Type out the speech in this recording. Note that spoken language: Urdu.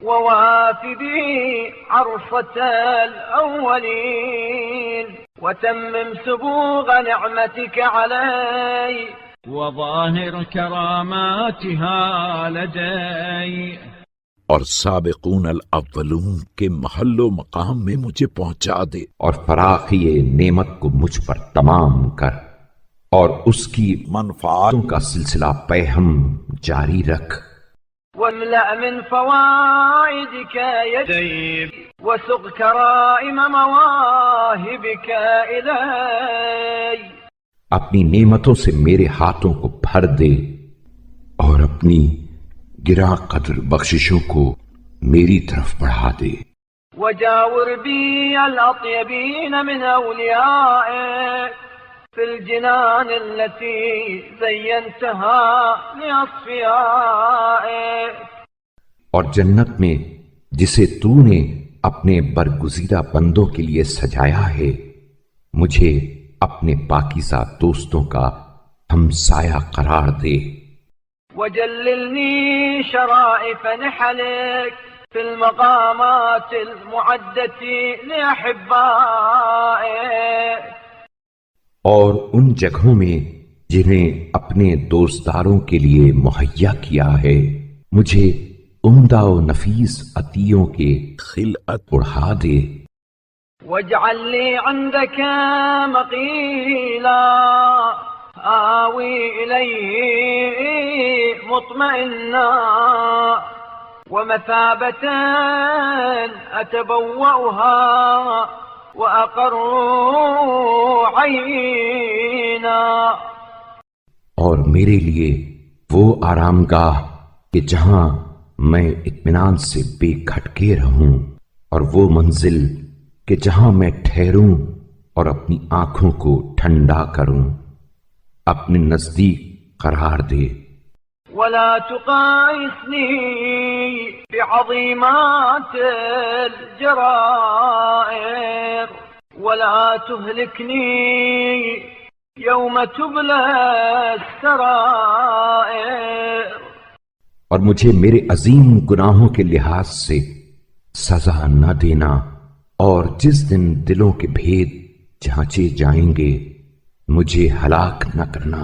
ووافدي عرصة الأولين وتمم سبوغ نعمتك علي وظاهر كراماتها لدي، اور سابقون الاولون کے محل و مقام میں مجھے پہنچا دے، اور فراخی نعمت کو مجھ پر تمام کر، اور اس کی منفعتوں کا سلسلہ پیہم جاری رکھ۔ واملأ من فوائدك يدي وسق كرائم مواهبك إلي، اپنی نعمتوں سے میرے ہاتھوں کو بھر دے اور اپنی گراں قدر بخششوں کو میری طرف بڑھا دے۔ وجاور بي الأطيبين من أوليائك في الجنان التي زينتها لأصفيائك، اور جنت میں جسے تو نے اپنے برگزیدہ بندوں کے لیے سجایا ہے، مجھے اپنے پاکیزہ دوستوں کا ہمسایہ قرار دے۔ وجللني شرائف نحلك في المقامات المعدة لأحبائك، اور ان جگہوں میں جنہیں اپنے دوستداروں کے لیے مہیا کیا ہے مجھے عمدہ و نفیس عطیوں کے خلعت بڑھا دے۔ واجعل لي عندك مقيلا آوي إليه مطمئنا ومثابة أتبوأها وأقر عينا، اور میرے لیے وہ آرام گاہ کہ جہاں میں اطمینان سے بے کھٹکے رہوں، اور وہ منزل کہ جہاں میں ٹھہروں اور اپنی آنکھوں کو ٹھنڈا کروں، اپنے نزدیک قرار دے۔ ولا تقایسنی بعظیمات الجرائر ولا تهلكني يوم تبلى السرائر، اور مجھے میرے عظیم گناہوں کے لحاظ سے سزا نہ دینا، اور جس دن دلوں کے بھید جھانچے جائیں گے مجھے ہلاک نہ کرنا۔